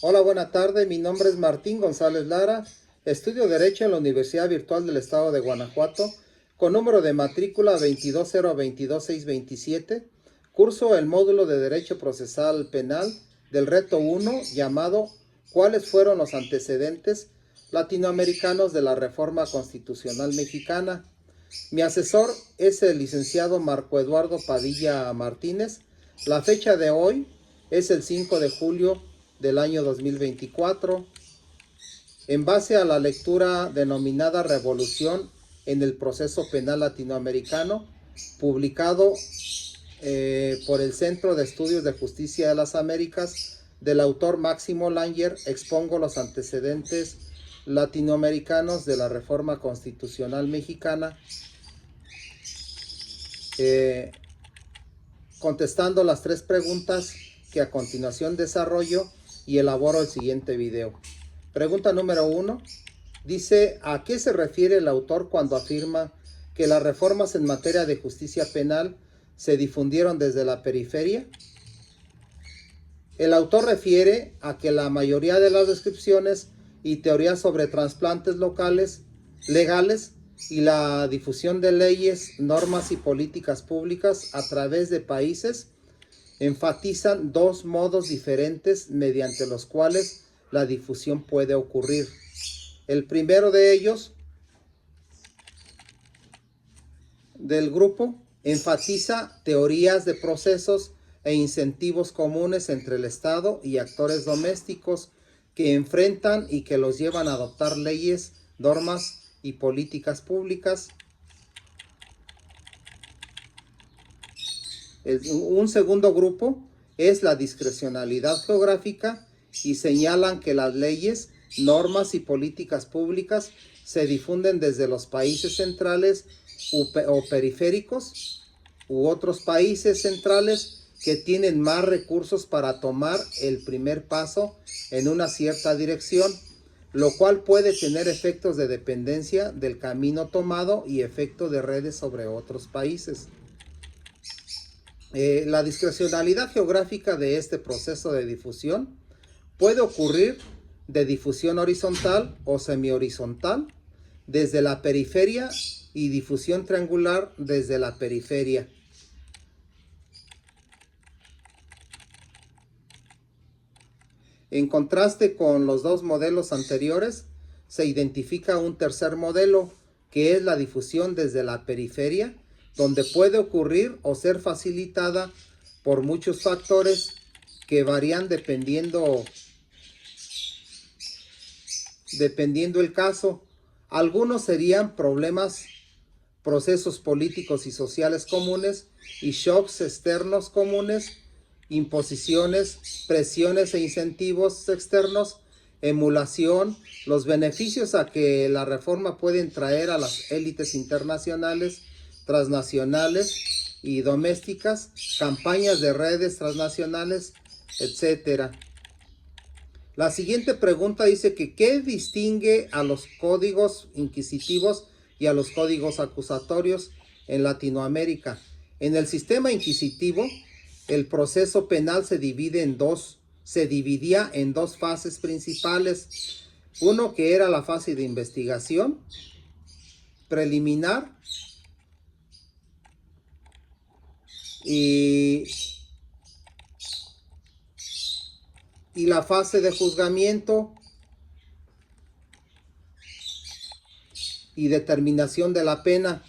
Hola, buena tarde. Mi nombre es Martín González Lara. Estudio Derecho en la Universidad Virtual del Estado de Guanajuato, con número de matrícula 22022-627. Curso el módulo de Derecho Procesal Penal del reto 1, llamado ¿Cuáles fueron los antecedentes latinoamericanos de la Reforma Constitucional Mexicana? Mi asesor es el licenciado Marco Eduardo Padilla Martínez. La fecha de hoy es el 5 de julio del año 2024. En base a la lectura denominada Revolución en el Proceso Penal Latinoamericano, publicado por el Centro de Estudios de Justicia de las Américas, del autor Máximo Langer, expongo los antecedentes latinoamericanos de la Reforma Constitucional Mexicana, contestando las 3 preguntas que a continuación desarrollo y elaboro el siguiente video. Pregunta número 1. Dice, ¿a qué se refiere el autor cuando afirma que las reformas en materia de justicia penal se difundieron desde la periferia? El autor refiere a que la mayoría de las descripciones y teorías sobre trasplantes legales y la difusión de leyes, normas y políticas públicas a través de países enfatizan 2 modos diferentes mediante los cuales la difusión puede ocurrir. El primero de ellos, del grupo, enfatiza teorías de procesos e incentivos comunes entre el Estado y actores domésticos que enfrentan y que los llevan a adoptar leyes, normas y políticas públicas. Un segundo grupo es la discrecionalidad geográfica y señalan que las leyes, normas y políticas públicas se difunden desde los países centrales o periféricos u otros países centrales que tienen más recursos para tomar el primer paso en una cierta dirección, lo cual puede tener efectos de dependencia del camino tomado y efecto de redes sobre otros países. La discrecionalidad geográfica de este proceso de difusión puede ocurrir de difusión horizontal o semi-horizontal desde la periferia y difusión triangular desde la periferia. En contraste con los 2 modelos anteriores, se identifica un tercer modelo, que es la difusión desde la periferia, donde puede ocurrir o ser facilitada por muchos factores que varían dependiendo el caso. Algunos serían problemas, procesos políticos y sociales comunes y shocks externos comunes, imposiciones, presiones e incentivos externos, emulación, los beneficios a que la reforma puede traer a las élites internacionales, transnacionales y domésticas, campañas de redes transnacionales, etc. La siguiente pregunta dice que ¿qué distingue a los códigos inquisitivos y a los códigos acusatorios en Latinoamérica? En el sistema inquisitivo, el proceso penal se dividía en dos fases principales. Uno que era la fase de investigación preliminar y la fase de juzgamiento y determinación de la pena.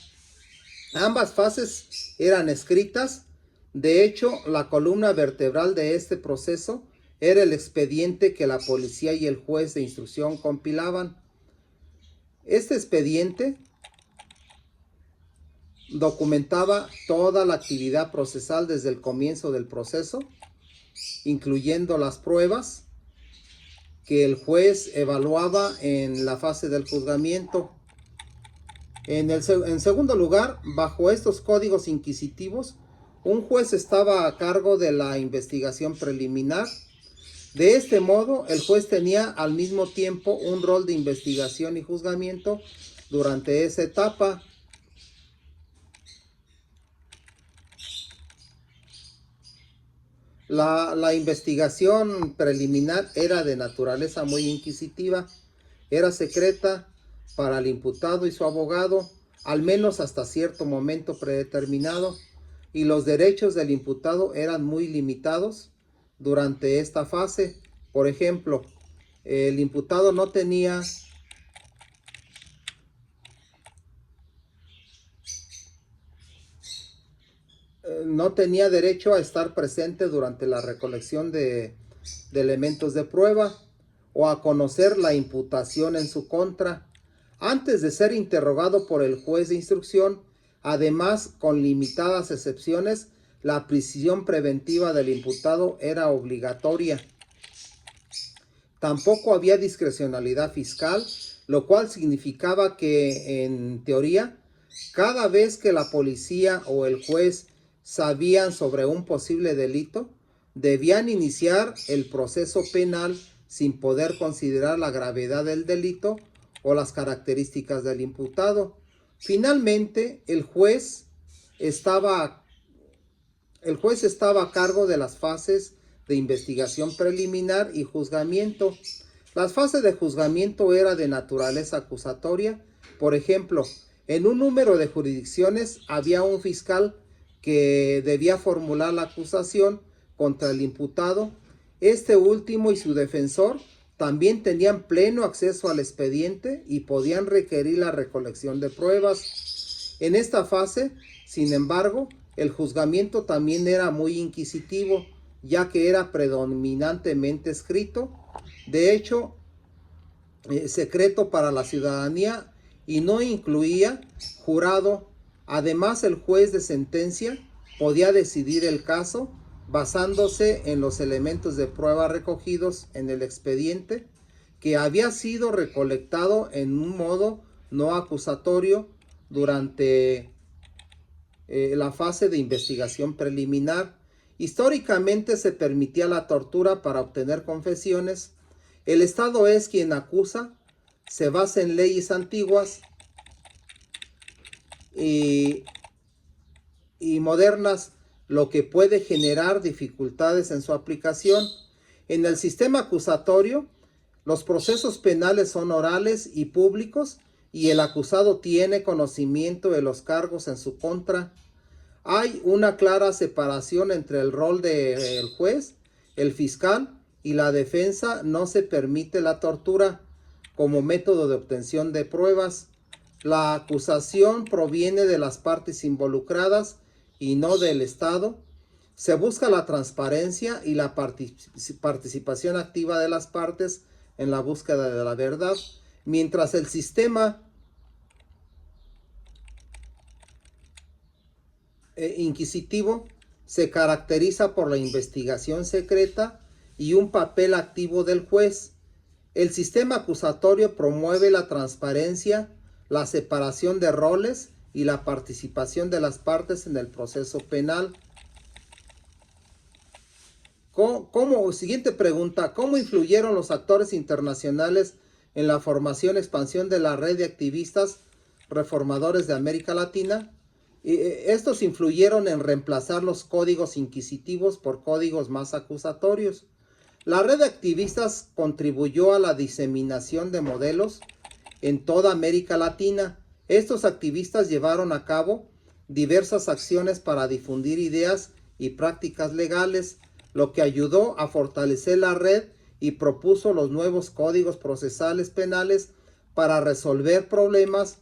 Ambas fases eran escritas. De hecho, la columna vertebral de este proceso era el expediente que la policía y el juez de instrucción compilaban. Este expediente documentaba toda la actividad procesal desde el comienzo del proceso, incluyendo las pruebas que el juez evaluaba en la fase del juzgamiento. En segundo lugar, bajo estos códigos inquisitivos, un juez estaba a cargo de la investigación preliminar. De este modo, el juez tenía al mismo tiempo un rol de investigación y juzgamiento durante esa etapa. La investigación preliminar era de naturaleza muy inquisitiva, era secreta para el imputado y su abogado, al menos hasta cierto momento predeterminado, y los derechos del imputado eran muy limitados durante esta fase. Por ejemplo, el imputado no tenía derecho a estar presente durante la recolección de elementos de prueba o a conocer la imputación en su contra antes de ser interrogado por el juez de instrucción. Además, con limitadas excepciones, la prisión preventiva del imputado era obligatoria. Tampoco había discrecionalidad fiscal, lo cual significaba que, en teoría, cada vez que la policía o el juez sabían sobre un posible delito, debían iniciar el proceso penal sin poder considerar la gravedad del delito o las características del imputado. Finalmente, el juez estaba a cargo de las fases de investigación preliminar y juzgamiento. Las fases de juzgamiento eran de naturaleza acusatoria. Por ejemplo, en un número de jurisdicciones había un fiscal que debía formular la acusación contra el imputado. Este último y su defensor también tenían pleno acceso al expediente y podían requerir la recolección de pruebas. En esta fase, sin embargo, el juzgamiento también era muy inquisitivo, ya que era predominantemente escrito, de hecho, secreto para la ciudadanía, y no incluía jurado. Además, el juez de sentencia podía decidir el caso basándose en los elementos de prueba recogidos en el expediente, que había sido recolectado en un modo no acusatorio durante la fase de investigación preliminar. Históricamente se permitía la tortura para obtener confesiones. El Estado es quien acusa, se basa en leyes antiguas y modernas, lo que puede generar dificultades en su aplicación. En el sistema acusatorio, los procesos penales son orales y públicos y el acusado tiene conocimiento de los cargos en su contra. Hay una clara separación entre el rol del juez, el fiscal y la defensa. No se permite la tortura como método de obtención de pruebas. La acusación proviene de las partes involucradas y no del Estado. Se busca la transparencia y la participación activa de las partes en la búsqueda de la verdad, mientras el sistema inquisitivo se caracteriza por la investigación secreta y un papel activo del juez. El sistema acusatorio promueve la transparencia, la separación de roles y la participación de las partes en el proceso penal. Siguiente pregunta: ¿cómo influyeron los actores internacionales en la formación y expansión de la red de activistas reformadores de América Latina? Estos influyeron en reemplazar los códigos inquisitivos por códigos más acusatorios. La red de activistas contribuyó a la diseminación de modelos en toda América Latina. Estos activistas llevaron a cabo diversas acciones para difundir ideas y prácticas legales, lo que ayudó a fortalecer la red y propuso los nuevos códigos procesales penales para resolver problemas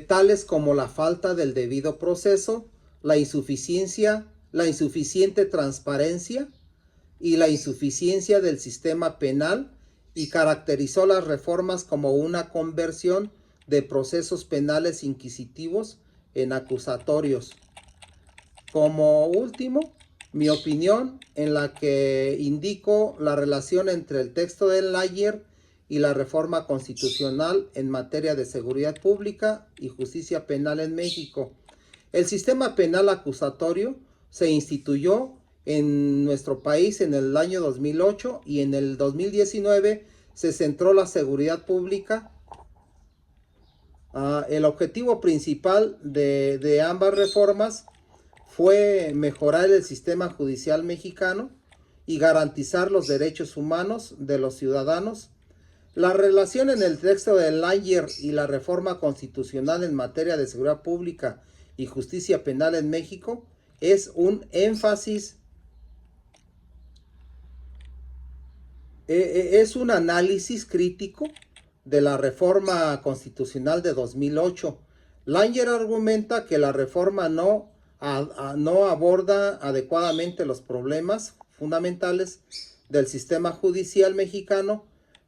tales como la falta del debido proceso, la insuficiente transparencia y la insuficiencia del sistema penal, y caracterizó las reformas como una conversión de procesos penales inquisitivos en acusatorios. Como último, mi opinión, en la que indico la relación entre el texto de Layer y la reforma constitucional en materia de seguridad pública y justicia penal en México. El sistema penal acusatorio se instituyó en nuestro país en el año 2008 y en el 2019 se centró la seguridad pública. El objetivo principal de ambas reformas fue mejorar el sistema judicial mexicano y garantizar los derechos humanos de los ciudadanos. La relación en el texto de Langer y la reforma constitucional en materia de seguridad pública y justicia penal en México es un énfasis, es un análisis crítico de la reforma constitucional de 2008. Langer argumenta que la reforma no aborda adecuadamente los problemas fundamentales del sistema judicial mexicano,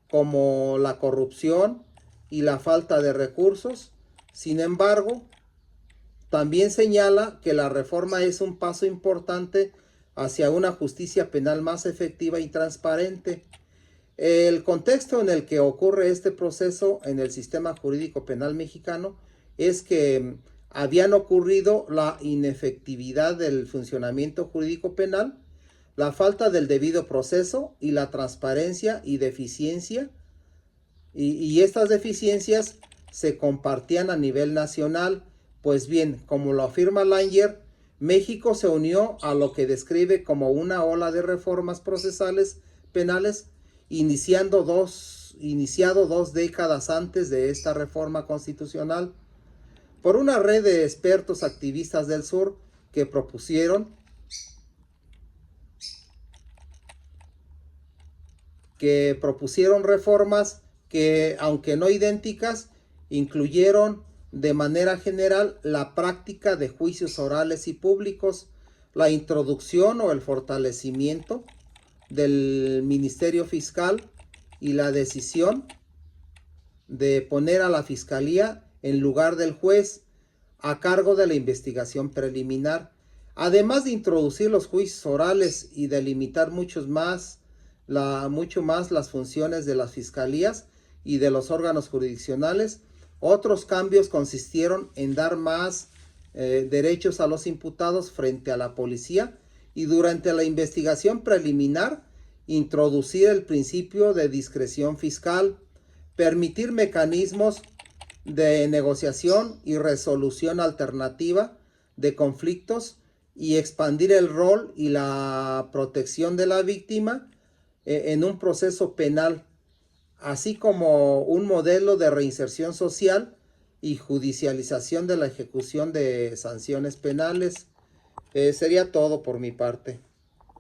como la corrupción y la falta de recursos. Sin embargo, también señala que la reforma es un paso importante hacia una justicia penal más efectiva y transparente. El contexto en el que ocurre este proceso en el sistema jurídico penal mexicano es que habían ocurrido la inefectividad del funcionamiento jurídico penal, la falta del debido proceso y la transparencia y deficiencia, y estas deficiencias se compartían a nivel nacional. Pues bien, como lo afirma Langer, México se unió a lo que describe como una ola de reformas procesales penales iniciado 2 décadas antes de esta reforma constitucional, por una red de expertos activistas del sur que propusieron reformas que, aunque no idénticas, incluyeron de manera general la práctica de juicios orales y públicos, la introducción o el fortalecimiento del Ministerio Fiscal y la decisión de poner a la Fiscalía en lugar del juez a cargo de la investigación preliminar, además de introducir los juicios orales y delimitar mucho más las funciones de las fiscalías y de los órganos jurisdiccionales. Otros cambios consistieron en dar más derechos a los imputados frente a la policía y durante la investigación preliminar introducir el principio de discreción fiscal, permitir mecanismos de negociación y resolución alternativa de conflictos y expandir el rol y la protección de la víctima en un proceso penal, así como un modelo de reinserción social y judicialización de la ejecución de sanciones penales. Sería todo por mi parte.